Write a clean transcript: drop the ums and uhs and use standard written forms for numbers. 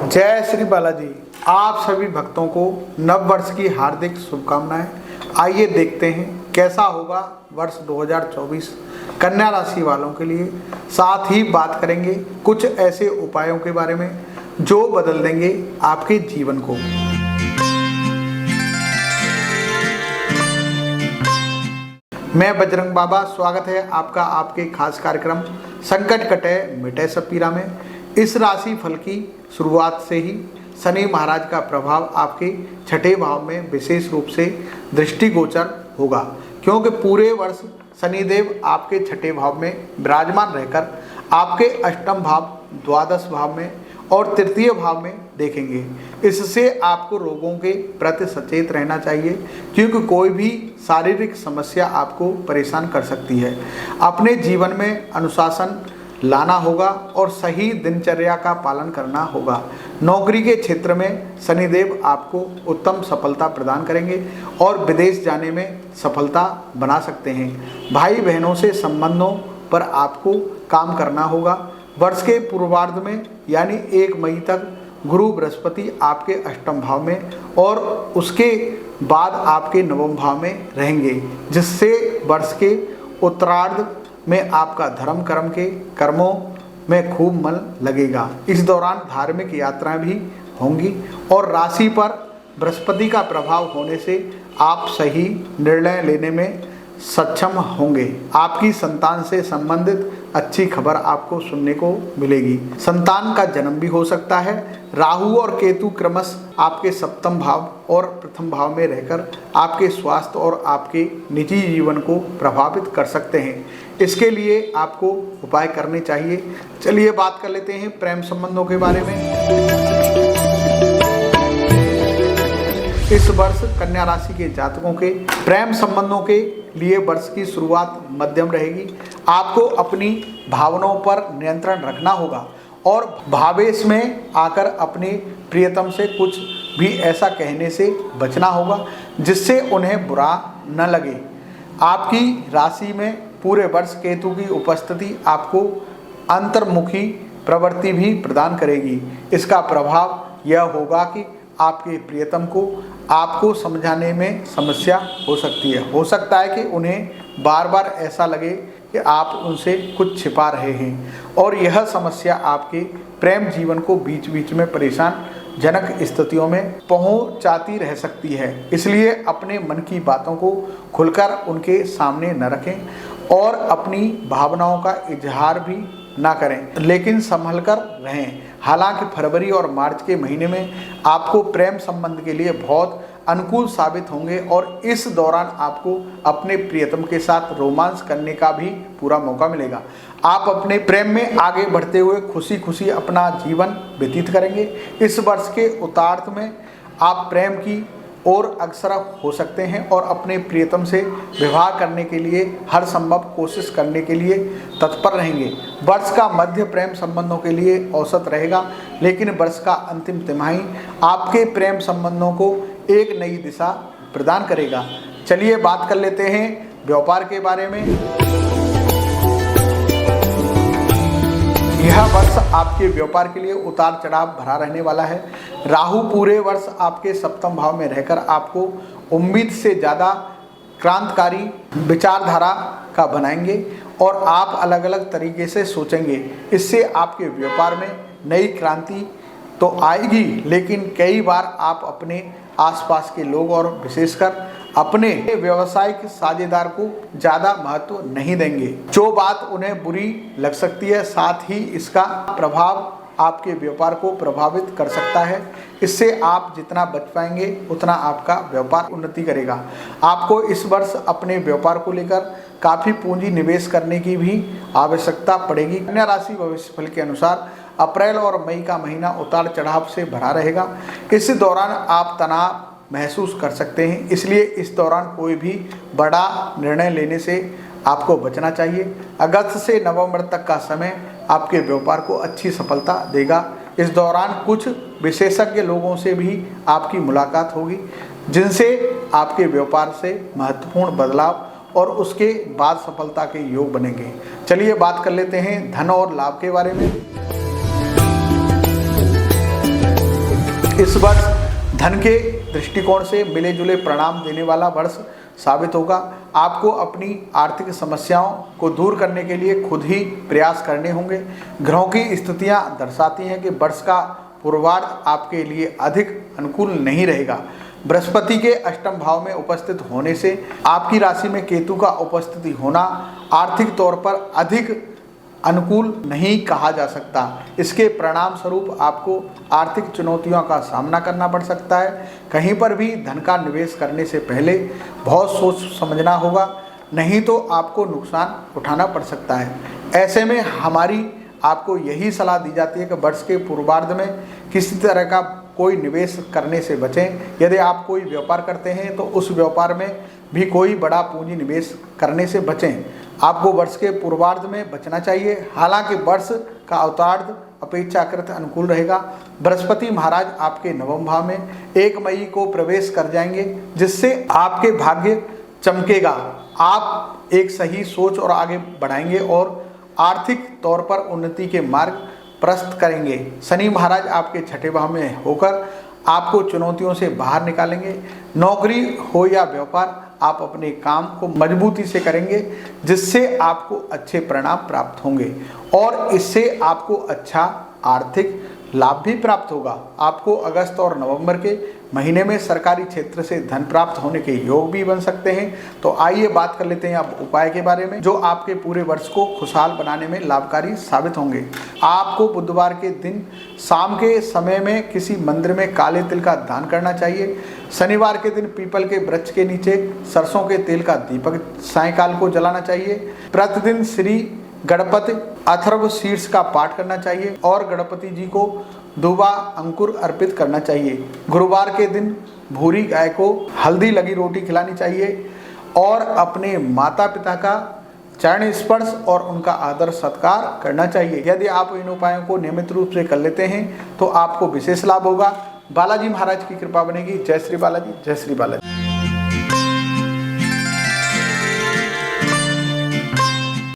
जय श्री बालाजी। आप सभी भक्तों को नव वर्ष की हार्दिक शुभकामनाएं। आइए देखते हैं कैसा होगा वर्ष 2024 कन्या राशि वालों के लिए। साथ ही बात करेंगे कुछ ऐसे उपायों के बारे में जो बदल देंगे आपके जीवन को। मैं बजरंग बाबा, स्वागत है आपका आपके खास कार्यक्रम संकट कटे मिटे सब पीरा में। इस राशि फल की शुरुआत से ही शनि महाराज का प्रभाव आपके छठे भाव में विशेष रूप से दृष्टिगोचर होगा, क्योंकि पूरे वर्ष शनिदेव आपके छठे भाव में विराजमान रहकर आपके अष्टम भाव, द्वादश भाव में और तृतीय भाव में देखेंगे। इससे आपको रोगों के प्रति सचेत रहना चाहिए, क्योंकि कोई भी शारीरिक समस्या आपको परेशान कर सकती है। अपने जीवन में अनुशासन लाना होगा और सही दिनचर्या का पालन करना होगा। नौकरी के क्षेत्र में शनिदेव आपको उत्तम सफलता प्रदान करेंगे और विदेश जाने में सफलता बना सकते हैं। भाई बहनों से संबंधों पर आपको काम करना होगा। वर्ष के पूर्वार्ध में यानी 1 मई तक गुरु बृहस्पति आपके अष्टम भाव में और उसके बाद आपके नवम भाव में रहेंगे, जिससे वर्ष के उत्तरार्ध में आपका धर्म कर्म के कर्मों में खूब मन लगेगा। इस दौरान धार्मिक यात्राएं भी होंगी और राशि पर बृहस्पति का प्रभाव होने से आप सही निर्णय लेने में सक्षम होंगे। आपकी संतान से संबंधित अच्छी खबर आपको सुनने को मिलेगी। संतान का जन्म भी हो सकता है। राहु और केतु क्रमश आपके सप्तम भाव और प्रथम भाव में रहकर आपके स्वास्थ्य और आपके निजी जीवन को प्रभावित कर सकते हैं। इसके लिए आपको उपाय करने चाहिए। चलिए बात कर लेते हैं प्रेम संबंधों के बारे में। इस वर्ष कन्या राशि के जातकों के प्रेम संबंधों के लिए वर्ष की शुरुआत मध्यम रहेगी। आपको अपनी भावनाओं पर नियंत्रण रखना होगा और भावेश में आकर अपने प्रियतम से कुछ भी ऐसा कहने से बचना होगा जिससे उन्हें बुरा न लगे। आपकी राशि में पूरे वर्ष केतु की उपस्थिति आपको अंतर्मुखी प्रवृत्ति भी प्रदान करेगी। इसका प्रभाव यह होगा कि आपके प्रियतम को आपको समझाने में समस्या हो सकती है। हो सकता है कि उन्हें बार बार ऐसा लगे कि आप उनसे कुछ छिपा रहे हैं और यह समस्या आपके प्रेम जीवन को बीच बीच में परेशान जनक स्थितियों में पहुंचाती रह सकती है। इसलिए अपने मन की बातों को खुलकर उनके सामने न रखें और अपनी भावनाओं का इजहार भी ना करें, लेकिन संभल कर रहें। हालांकि फरवरी और मार्च के महीने में आपको प्रेम संबंध के लिए बहुत अनुकूल साबित होंगे और इस दौरान आपको अपने प्रियतम के साथ रोमांस करने का भी पूरा मौका मिलेगा। आप अपने प्रेम में आगे बढ़ते हुए खुशी खुशी अपना जीवन व्यतीत करेंगे। इस वर्ष के उत्तरार्ध में आप प्रेम की और अग्रसर हो सकते हैं और अपने प्रियतम से विवाह करने के लिए हर संभव कोशिश करने के लिए तत्पर रहेंगे। वर्ष का मध्य प्रेम संबंधों के लिए औसत रहेगा, लेकिन वर्ष का अंतिम तिमाही आपके प्रेम संबंधों को एक नई दिशा प्रदान करेगा। चलिए बात कर लेते हैं व्यापार के बारे में। यह वर्ष आपके व्यापार के लिए उतार चढ़ाव भरा रहने वाला है। राहु पूरे वर्ष आपके सप्तम भाव में रहकर आपको उम्मीद से ज़्यादा क्रांतिकारी विचारधारा का बनाएंगे और आप अलग अलग तरीके से सोचेंगे। इससे आपके व्यापार में नई क्रांति तो आएगी, लेकिन कई बार आप अपने आसपास के लोग और विशेषकर अपने व्यावसायिक साझेदार को ज़्यादा महत्व नहीं देंगे, जो बात उन्हें बुरी लग सकती है। साथ ही इसका प्रभाव आपके व्यापार को प्रभावित कर सकता है। इससे आप जितना बच पाएंगे उतना आपका व्यापार उन्नति करेगा। आपको इस वर्ष अपने व्यापार को लेकर काफ़ी पूंजी निवेश करने की भी आवश्यकता पड़ेगी। कन्या राशि भविष्य फल के अनुसार अप्रैल और मई का महीना उतार चढ़ाव से भरा रहेगा। इस दौरान आप तनाव महसूस कर सकते हैं, इसलिए इस दौरान कोई भी बड़ा निर्णय लेने से आपको बचना चाहिए। अगस्त से नवंबर तक का समय आपके व्यापार को अच्छी सफलता देगा। इस दौरान कुछ विशेषज्ञ लोगों से भी आपकी मुलाकात होगी, जिनसे आपके व्यापार से महत्वपूर्ण बदलाव और उसके बाद सफलता के योग बनेंगे। चलिए बात कर लेते हैं धन और लाभ के बारे में। इस वर्ष धन के दृष्टिकोण से मिले जुले परिणाम देने वाला वर्ष साबित होगा। आपको अपनी आर्थिक समस्याओं को दूर करने के लिए खुद ही प्रयास करने होंगे। ग्रहों की स्थितियां दर्शाती हैं कि वर्ष का पूर्वार्ध आपके लिए अधिक अनुकूल नहीं रहेगा। बृहस्पति के अष्टम भाव में उपस्थित होने से आपकी राशि में केतु का उपस्थिति होना आर्थिक तौर पर अधिक अनुकूल नहीं कहा जा सकता। इसके परिणाम स्वरूप आपको आर्थिक चुनौतियों का सामना करना पड़ सकता है। कहीं पर भी धन का निवेश करने से पहले बहुत सोच समझना होगा, नहीं तो आपको नुकसान उठाना पड़ सकता है। ऐसे में हमारी आपको यही सलाह दी जाती है कि वर्ष के पूर्वार्ध में किसी तरह का कोई निवेश करने से बचें। यदि आप कोई व्यापार करते हैं तो उस व्यापार में भी कोई बड़ा पूंजी निवेश करने से बचें। आपको वर्ष के पूर्वार्ध में बचना चाहिए। हालांकि वर्ष का उत्तरार्ध अपेक्षाकृत अनुकूल रहेगा। बृहस्पति महाराज आपके नवम भाव में 1 मई को प्रवेश कर जाएंगे, जिससे आपके भाग्य चमकेगा। आप एक सही सोच और आगे बढ़ाएंगे और आर्थिक तौर पर उन्नति के मार्ग प्रशस्त करेंगे। शनि महाराज आपके छठे भाव में होकर आपको चुनौतियों से बाहर निकालेंगे। नौकरी हो या व्यापार, आप अपने काम को मजबूती से करेंगे, जिससे आपको अच्छे परिणाम प्राप्त होंगे और इससे आपको अच्छा आर्थिक लाभ भी प्राप्त होगा। आपको अगस्त और नवंबर के महीने में सरकारी क्षेत्र से धन प्राप्त होने के योग भी बन सकते हैं। तो आइए बात कर लेते हैं अब उपाय के बारे में, जो आपके पूरे वर्ष को खुशहाल बनाने में लाभकारी साबित होंगे। आपको बुधवार के दिन शाम के समय में किसी मंदिर में काले तिल का दान करना चाहिए। शनिवार के दिन पीपल के वृक्ष के नीचे सरसों के तेल का दीपक सायंकाल को जलाना चाहिए। प्रतिदिन श्री गणपति अथर्व शीर्ष का पाठ करना चाहिए और गणपति जी को दूबा अंकुर अर्पित करना चाहिए। गुरुवार के दिन भूरी गाय को हल्दी लगी रोटी खिलानी चाहिए और अपने माता पिता का चरण स्पर्श और उनका आदर सत्कार करना चाहिए। यदि आप इन उपायों को नियमित रूप से कर लेते हैं तो आपको विशेष लाभ होगा। बालाजी महाराज की कृपा बनेगी। जय श्री बालाजी, जय श्री बालाजी।